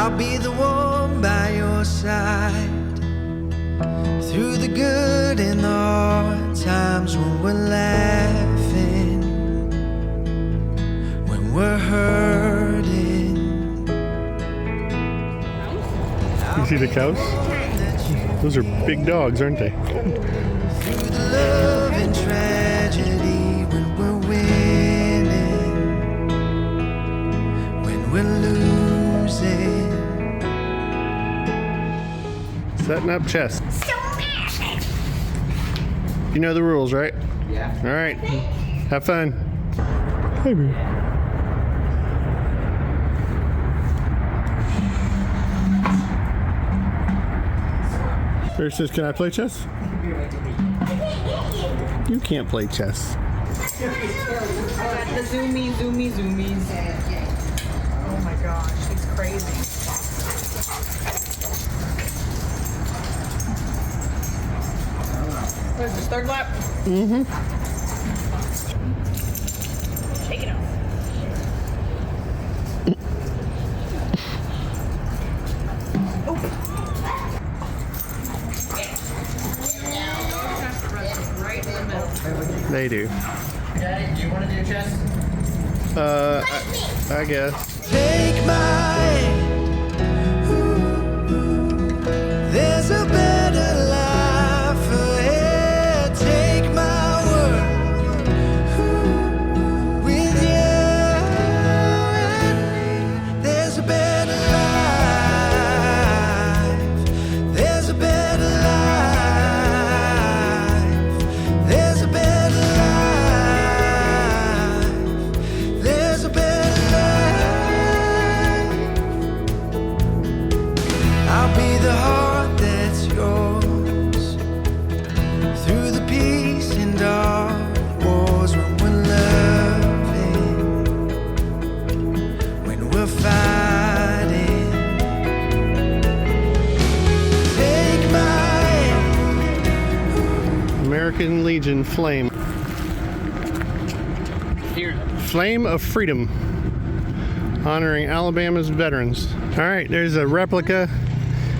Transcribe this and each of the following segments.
I'll be the one by your side through the good and the hard times, when we're laughing, when we're hurting. You see the cows? Those are big dogs, aren't they? Through the love and tragedy, when we're winning, when we're losing. Setting up chess. You know the rules, right? Yeah. All right. Have fun. Hey, man. Bear says, can I play chess? You can't play chess. I got the zoomies. Oh my gosh, she's crazy. What is this, third lap? Mm-hmm. Shake it off. They do. Daddy, do you want to do chess? I guess. Take my hand. Ooh, there's a better life ahead. Take my word. Ooh, with you and me, there's a better life. There's a better life. There's a better life. There's a better life. I'll be the heart that's yours through the peace and dark wars, when we're loving, when we're fighting. Take my hand. American Legion Flame. Here. Flame of Freedom. Honoring Alabama's veterans. All right, there's a replica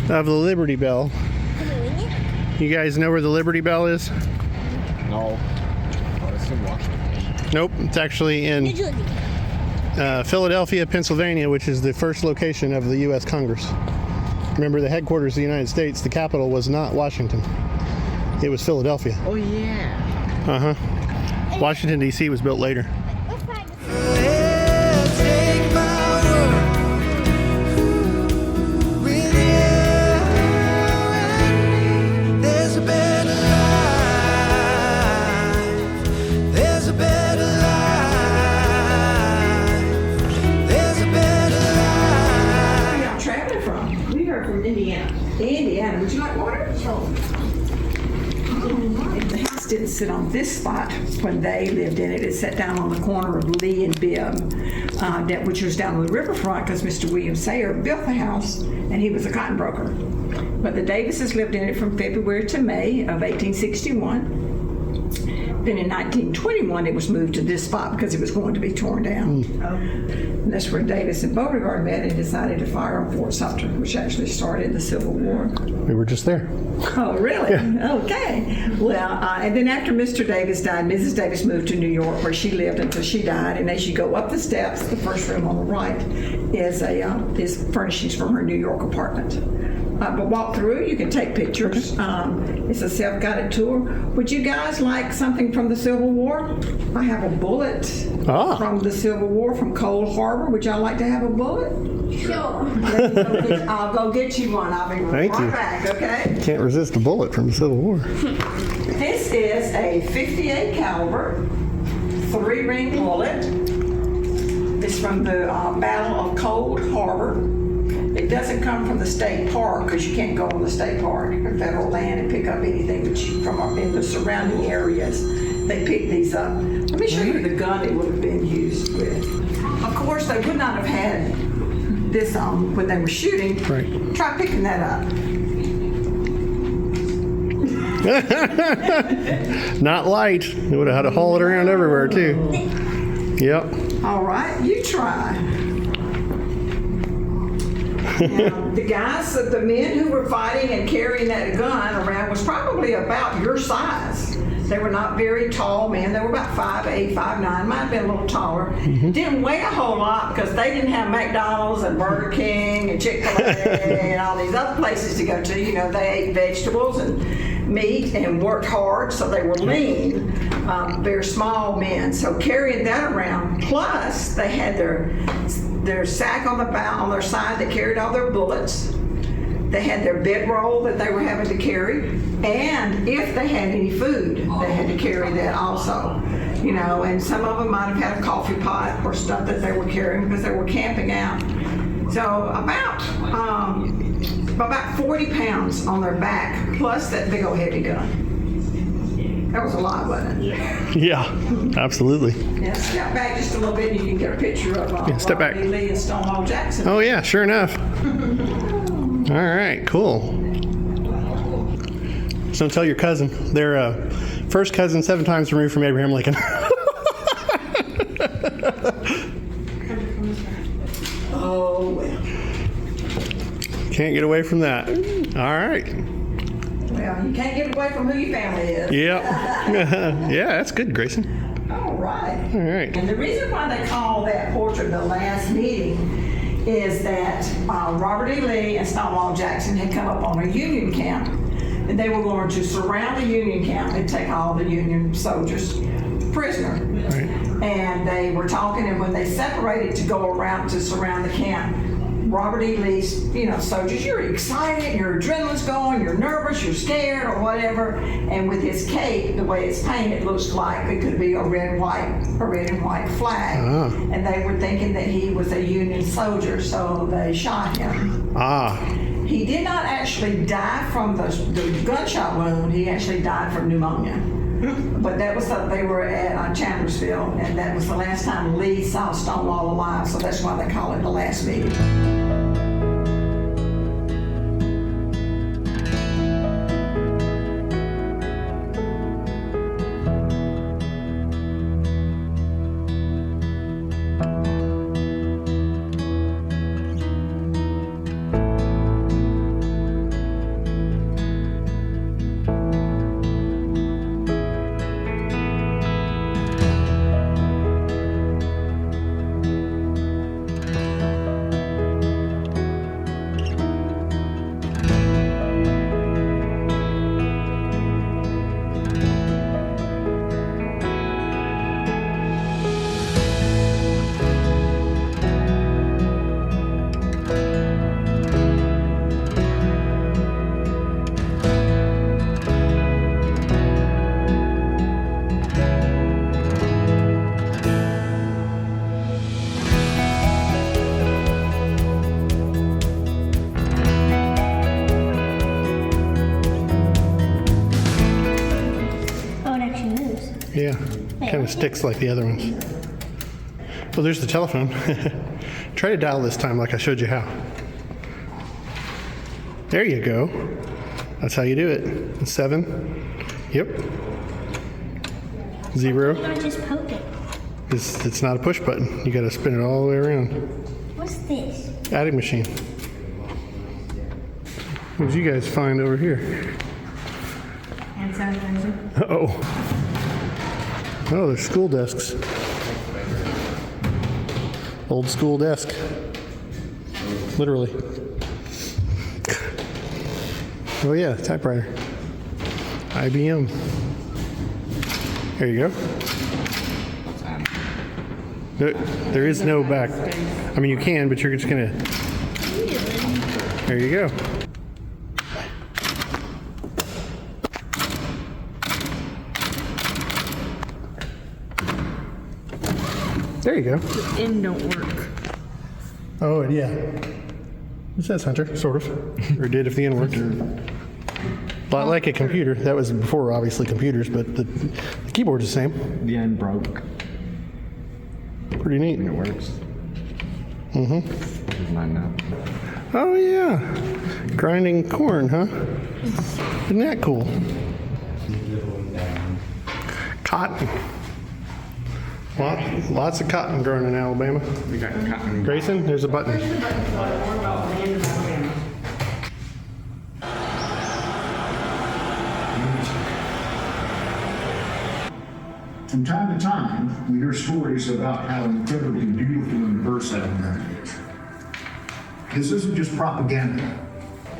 of the Liberty Bell. You guys know where the Liberty Bell is? No. Oh, it's in Washington. Nope, it's actually in Philadelphia, Pennsylvania, which is the first location of the U.S. Congress. Remember, the headquarters of the United States, the capital was not Washington. It was Philadelphia. Oh, yeah. Uh-huh. Washington, D.C. was built later. Take my word. With you and me, there's a better life. There's a better life. There's a better life. Where y'all traveling from? We are from Indiana. Indiana. Would you like water? The house didn't sit on this spot when they lived in it. It sat down on the corner of Lee and Bibb, which was down on the riverfront, because Mr. William Sayer built the house, and he was a cotton broker. But the Davises lived in it from February to May of 1861. Then in 1921, it was moved to this spot because it was going to be torn down. And that's where Davis and Beauregard met and decided to fire on Fort Sumter, which actually started the Civil War. We were just there. Oh, really? Yeah. Okay. Well, and then after Mr. Davis died, Mrs. Davis moved to New York, where she lived until she died. And as you go up the steps, the first room on the right is furnishings from her New York apartment. But walk through, you can take pictures. It's a self-guided tour. Would you guys like something from the Civil War? I have a bullet from the Civil War from Cold Harbor. Would y'all like to have a bullet? Sure. I'll go get you one. I'll be right back, okay? Can't resist a bullet from the Civil War. This is a .58 caliber, 3-ring bullet. It's from the Battle of Cold Harbor. It doesn't come from the state park, because you can't go on the state park or federal land and pick up anything that you from in the surrounding areas. They pick these up. Let me show you the gun it would have been used with. Of course, they would not have had this on when they were shooting. Right. Try picking that up. Not light. They would have had to haul it around everywhere, too. Yep. All right, you try. Now, the men who were fighting and carrying that gun around was probably about your size. They were not very tall men. They were about 5'8", 5'9", might have been a little taller. Didn't weigh a whole lot because they didn't have McDonald's and Burger King and Chick-fil-A and all these other places to go to. You know, they ate vegetables and meat and worked hard, so they were lean, very small men. So carrying that around, plus they had their sack on their side that carried all their bullets. They had their bedroll that they were having to carry, and if they had any food, they had to carry that also. You know, and some of them might have had a coffee pot or stuff that they were carrying because they were camping out. So about 40 pounds on their back, plus that big old heavy gun. That was a lot, wasn't it? Yeah, absolutely. Yeah, step back just a little bit and you can get a picture of step back. Robert E. Lee and Stonewall Jackson. Oh yeah, sure enough. All right, cool. So tell your cousin. They're first cousin 7 times removed from Abraham Lincoln. Oh, well. Can't get away from that. All right. Well, you can't get away from who your family is. Yep. Yeah, that's good, Grayson. All right. All right. And the reason why they call that portrait the last meeting is that Robert E. Lee and Stonewall Jackson had come up on a Union camp, and they were going to surround the Union camp and take all the Union soldiers prisoner. Right. And they were talking, and when they separated to go around to surround the camp, Robert E. Lee's, soldiers, you're excited, your adrenaline's going, you're nervous, you're scared, or whatever. And with his cape, the way it's painted, looks like it could be a red and white flag. And they were thinking that he was a Union soldier, so they shot him. He did not actually die from the gunshot wound. He actually died from pneumonia. But that was they were at Chandlersville, and that was the last time Lee saw Stonewall alive. So that's why they call it the last meeting. Yeah, kind of sticks like the other ones. Well, there's the telephone. Try to dial this time like I showed you how. There you go. That's how you do it. 7. Yep. 0. I just poke it. It's not a push button. You got to spin it all the way around. What's this? Adding machine. What did you guys find over here? Hand sanitizer. Uh-oh. Oh, there's school desks. Old school desk. Literally. Oh yeah, typewriter. IBM. There you go. There is no back. I mean, you can, but you're just gonna. There you go. There you go. The end don't work. Oh, yeah. It says Hunter, sort of. Or did if the end worked. A lot like a computer. That was before, obviously, computers, but the keyboard's the same. The end broke. Pretty neat. It works. Mm-hmm. Here's mine now. Oh, yeah. Grinding corn, huh? Isn't that cool? Cotton. Lots of cotton grown in Alabama. We got cotton. Grayson, there's a button. From time to time, we hear stories about how incredibly beautiful and diverse Alabama is. This isn't just propaganda.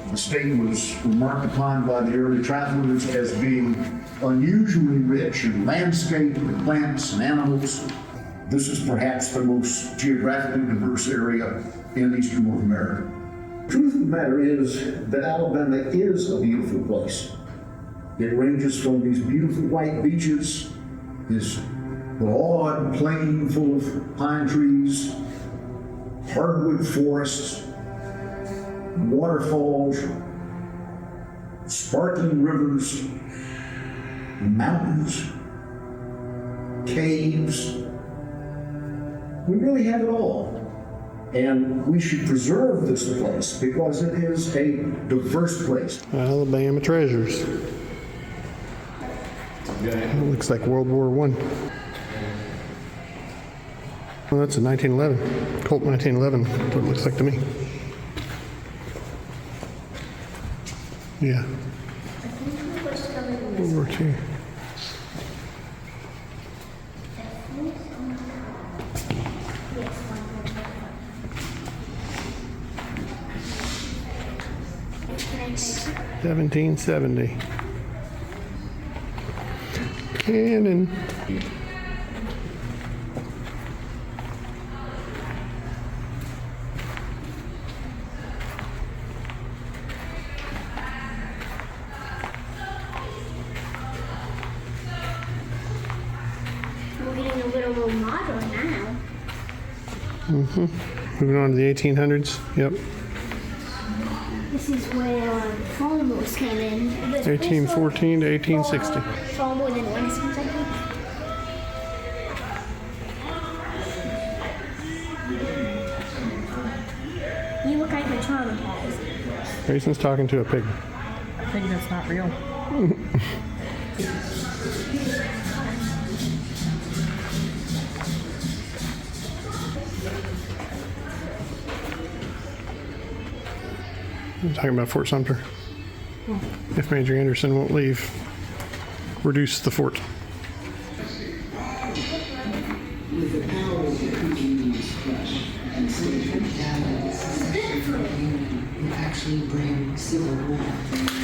The state was remarked upon by the early travelers as being unusually rich in landscape, and plants, and animals. This is perhaps the most geographically diverse area in eastern North America. The truth of the matter is that Alabama is a beautiful place. It ranges from these beautiful white beaches, this broad plain full of pine trees, hardwood forests, waterfalls, sparkling rivers, mountains, caves. We really have it all. And we should preserve this place because it is a diverse place. Alabama treasures. It looks like World War I. Well, that's a 1911. Colt 1911, what it looks like to me. Yeah. World War II. Yes. 1770. Cannon. We're getting a little more modern now. Moving on to the 1800s. Yep. This is where farmers came in. 1814 to 1860. Far more than Renaissance, I think. You look like you're traumatized. Grayson's talking to a pig. I think that's not real. I'm talking about Fort Sumter. If Major Anderson won't leave, reduce the fort. With the power of the Putinese crush and state balance, will actually bring civil war.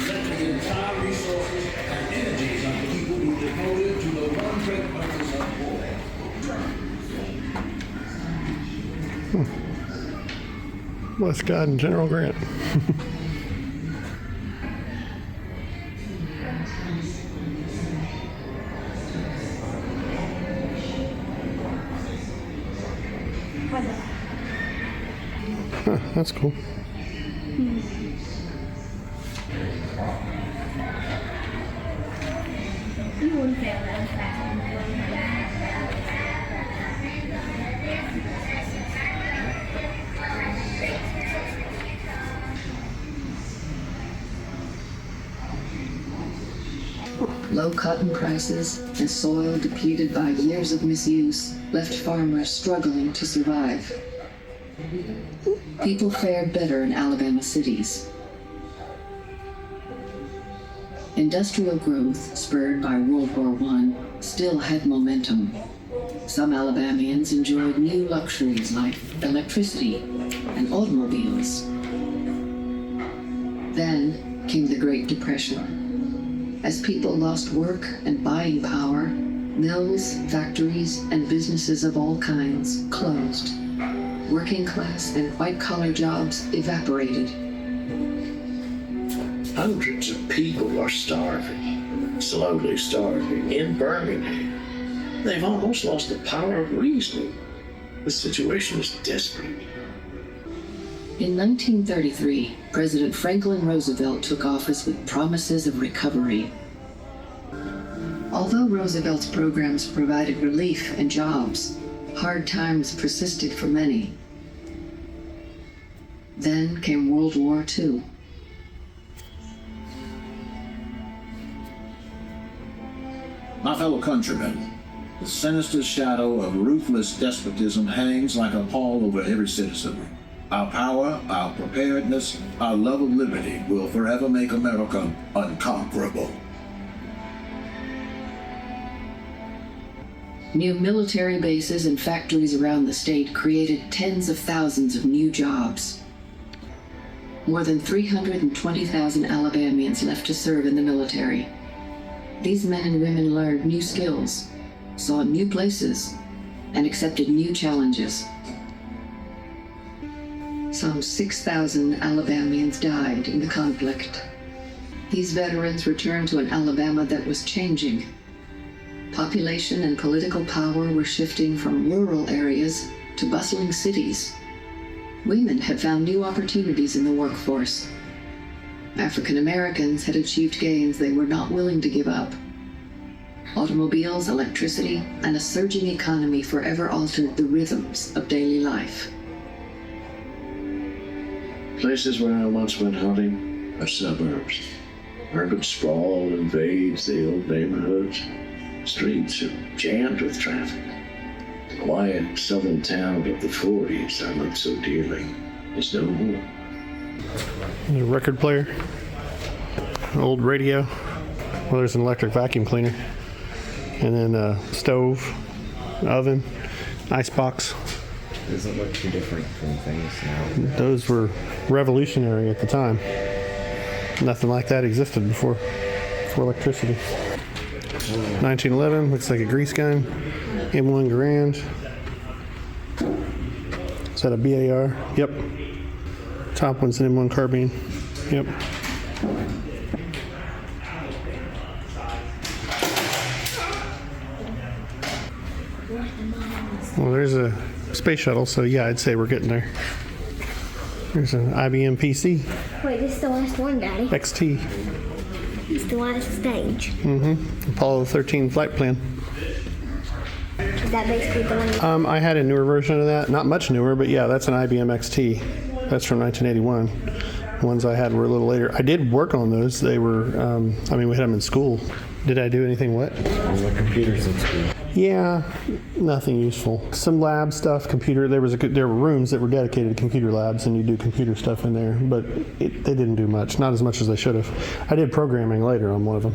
The entire resources and energies of the people be devoted to the one great purpose of war. Bless God and General Grant. Huh, that's cool. You wouldn't fail that fast. Low cotton prices and soil depleted by years of misuse left farmers struggling to survive. People fared better in Alabama cities. Industrial growth, spurred by World War I, still had momentum. Some Alabamians enjoyed new luxuries like electricity and automobiles. Then came the Great Depression. As people lost work and buying power, mills, factories, and businesses of all kinds closed. Working class and white-collar jobs evaporated. Hundreds of people are starving, slowly starving, in Birmingham. They've almost lost the power of reasoning. The situation is desperate. In 1933, President Franklin Roosevelt took office with promises of recovery. Although Roosevelt's programs provided relief and jobs, hard times persisted for many. Then came World War II. My fellow countrymen, The sinister shadow of ruthless despotism hangs like a pall over every citizen. Our power, our preparedness, our love of liberty will forever make America unconquerable. New military bases and factories around the state created tens of thousands of new jobs. More than 320,000 Alabamians left to serve in the military. These men and women learned new skills, saw new places, and accepted new challenges. Some 6,000 Alabamians died in the conflict. These veterans returned to an Alabama that was changing. Population and political power were shifting from rural areas to bustling cities. Women had found new opportunities in the workforce. African Americans had achieved gains they were not willing to give up. Automobiles, electricity, and a surging economy forever altered the rhythms of daily life. Places where I once went hunting are suburbs. Urban sprawl invades the old neighborhoods. Streets are jammed with traffic. The quiet southern town of the 40s I loved so dearly is no more. There's a record player, an old radio. Well, there's an electric vacuum cleaner. And then a stove, oven, icebox. Doesn't look too different from things now. Those were revolutionary at the time. Nothing like that existed before electricity. 1911, looks like a grease gun. M1 Garand. Is that a BAR? Yep. Top one's an M1 carbine. Yep. Well, there's a space shuttle, so yeah, I'd say we're getting there. There's an IBM PC. Wait, this is the last one, Daddy. XT. It's the last stage. Apollo 13 flight plan. Is that basically the one? I had a newer version of that. Not much newer, but yeah, that's an IBM XT. That's from 1981. The ones I had were a little later. I did work on those. They were, we had them in school. Did I do anything what? On the computers in school. Yeah, nothing useful. Some lab stuff, computer. There were rooms that were dedicated to computer labs, and you do computer stuff in there. But they didn't do much. Not as much as they should have. I did programming later on one of them.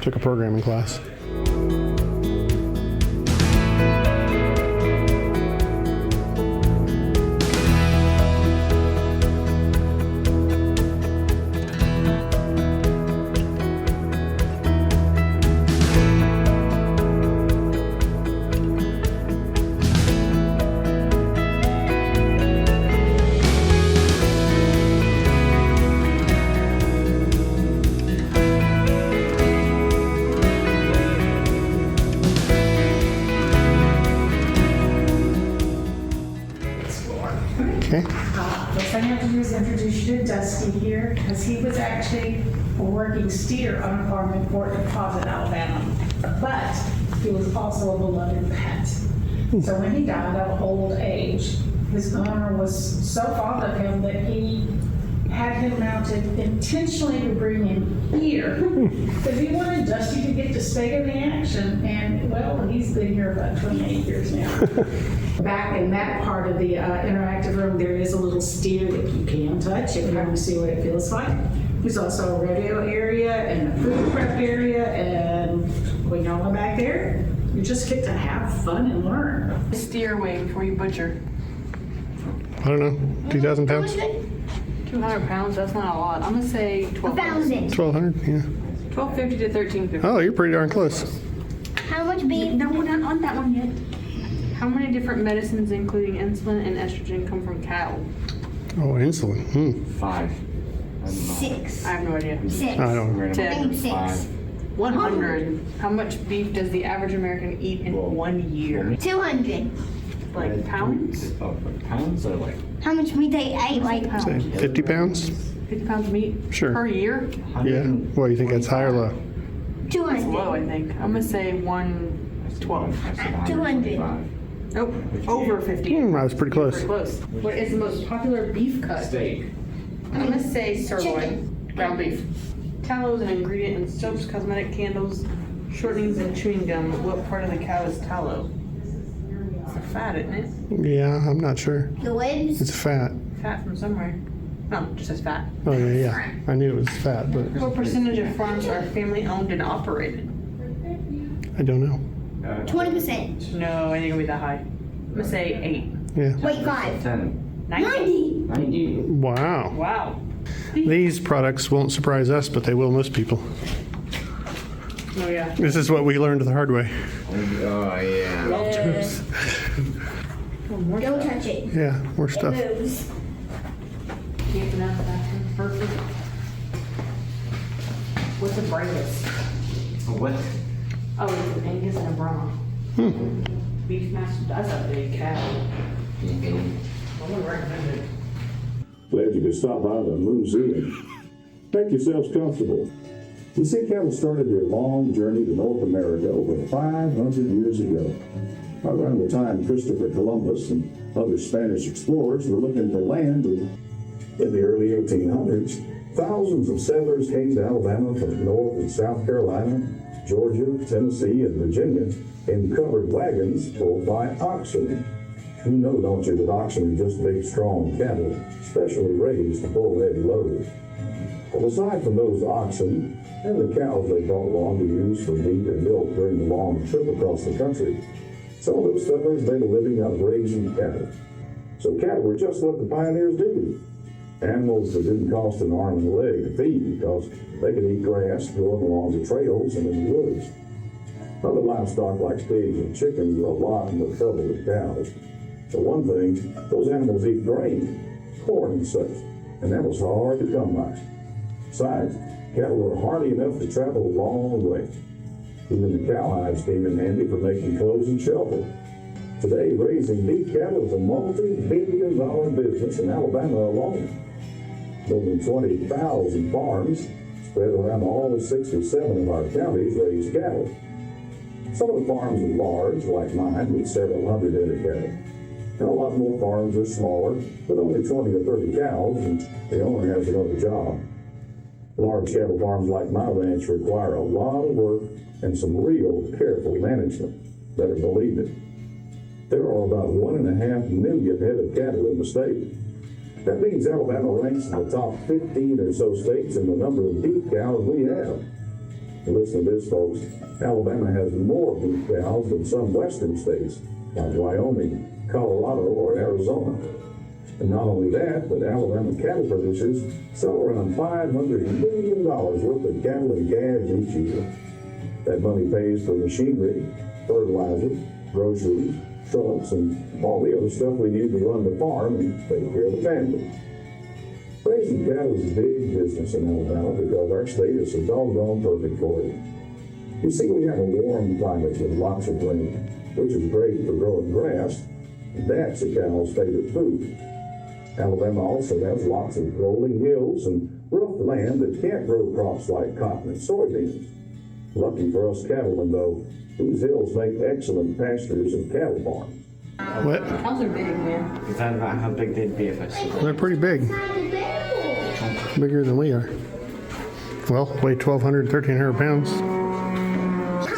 Took a programming class. Okay. First thing I have to do is introduce you to Dusty here, because he was actually a working steer on a farm in Fort Deposit, Alabama. But he was also a beloved pet. So when he died of old age, his owner was so fond of him that he had him mounted intentionally to bring him here, because he wanted Dusty to get to stay in the action. And well, he's been here about 28 years now. Back in that part of the interactive room, there is a little steer that you can touch if you want to see what it feels like. There's also a rodeo area and a food prep area, and when y'all are back there, you just get to have fun and learn. Steer weight before you butcher. I don't know, 2,000 pounds? 200 pounds, that's not a lot. I'm gonna say 1,000. 1,200, yeah. 1250 to 1350. Oh, you're pretty darn close. How much beef? No, we're not on that one yet. How many different medicines, including insulin and estrogen, come from cattle? Oh, insulin. 5. 6. I have no idea. 6. I don't. I think 6. 100. How much beef does the average American eat in 1 year? 200. Like pounds? Oh, pounds or like? How much meat they ate? Like Say 50 pounds? 50 pounds of meat? Sure. Per year? Yeah. Well, you think that's high or low? 200. That's low, I think. I'm gonna say 112. 200. Oh, over 50. I was pretty close. Pretty close. What is the most popular beef cut? Steak. I'm gonna say sirloin, Chicken. ground beef. Tallow is an ingredient in soaps, cosmetic candles, Shortenings and chewing gum. What part of the cow is tallow? It's the fat, isn't it? Yeah, I'm not sure. The ribs. It's fat. Fat from somewhere. No, it just says fat. Oh, yeah. I knew it was fat, but What percentage of farms are family owned and operated? I don't know. 20%. No, I think it'll be that high. I'm gonna say 8. Yeah. Wait, 5. 10. 90. 90. Wow. Wow. These products won't surprise us, but they will most people. Oh yeah. This is what we learned the hard way. Oh, yeah. Don't touch it. Yeah, more It stuff. moves. Keeping up that perfect. What's a Bravus? What? Oh, it's an Angus and a Brahma. Beef master. That's a big cow. I would recommend it. Glad you could stop by the MOOseum. Make yourselves comfortable. You see, cattle started their long journey to North America over 500 years ago. Around the time Christopher Columbus and other Spanish explorers were looking for land, in the early 1800s, thousands of settlers came to Alabama from North and South Carolina, Georgia, Tennessee, and Virginia in covered wagons pulled by oxen. You know, don't you, that oxen are just big, strong cattle, specially raised to pull heavy loads. Well, aside from those oxen and the cows they brought along to use for meat and milk during the long trip across the country, some of those settlers made a living out of raising cattle. So cattle were just what the pioneers did. Animals that didn't cost an arm and a leg to feed because they could eat grass growing along the trails and in the woods. Other livestock like pigs and chickens were a lot more trouble with cows. For one thing, those animals eat grain, corn and such, and that was hard to come by. Besides, cattle were hardy enough to travel a long way. Even the cowhides came in handy for making clothes and shelter. Today, raising beef cattle is a multi-billion-dollar business in Alabama alone. More than 20,000 farms spread around all 67 of our counties raise cattle. Some of the farms are large, like mine, with several hundred head of cattle. And a lot more farms are smaller, with only 20 or 30 cows, and the owner has another job. Large cattle farms like my ranch require a lot of work and some real careful management. Better believe it. There are about 1.5 million head of cattle in the state. That means Alabama ranks in the top 15 or so states in the number of beef cows we have. Listen to this, folks. Alabama has more beef cows than some western states, like Wyoming, Colorado, or Arizona. And not only that, but Alabama cattle producers sell around $500 million worth of cattle and calves each year. That money pays for machinery, fertilizer, groceries, trucks, and all the other stuff we need to run the farm and take care of the family. Raising cattle is a big business in Alabama because our state is so doggone perfect for it. You see, we have a warm climate with lots of rain, which is great for growing grass. That's a cow's favorite food. Alabama also has lots of rolling hills and rough land that can't grow crops like cotton and soybeans. Lucky for us cattlemen, though, these hills make excellent pastures and cattle farms. What? Cows are big, man. Is that about how big they'd be if I stood? They're pretty big. Bigger than we are. Well, weigh 1,200, 1,300 pounds.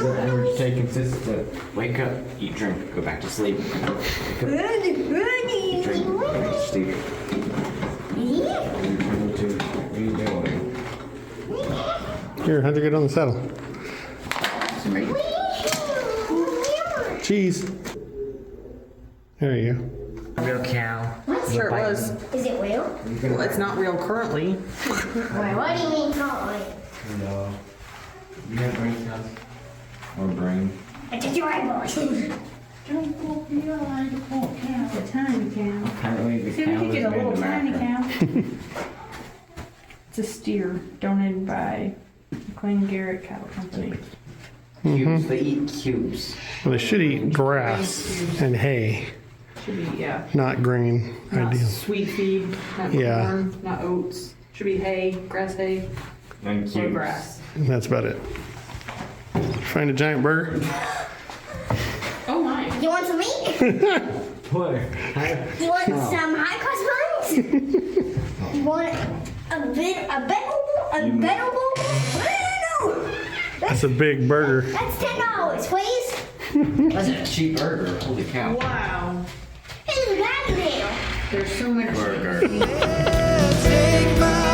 We're stay consistent. Wake up, eat, drink, go back to sleep. Wake up, eat, drink, go back to sleep. What are you doing? Here, how'd you get on the saddle? Cheese. There you go. Real cow. Sure it was. Is it real? Well, it's not real currently. Wait, what do you mean currently? No. You have brain cows? Or brain? It's a dry boy. Don't go feel like a poor cow, a tiny cow. Apparently the See, cow we could was get a made little in tiny America. cow. It's a steer donated by McLean Garrett Cattle Company. Cubes. They eat cubes. Well, they should eat grass and hay, Should be, yeah. not grain. Not Ideal. sweet feed, not Yeah. corn, not oats. Should be hay, grass hay, And or cubes. grass. And that's about it. Find a giant burger. Oh my. You want some meat? What? You want some hot cross buns? You want a bit, a vegetable? No. That's a big burger. That's $10, please. That's a cheap burger. Holy cow. Wow. Hey, we got it now. There's so much. Burger. Take my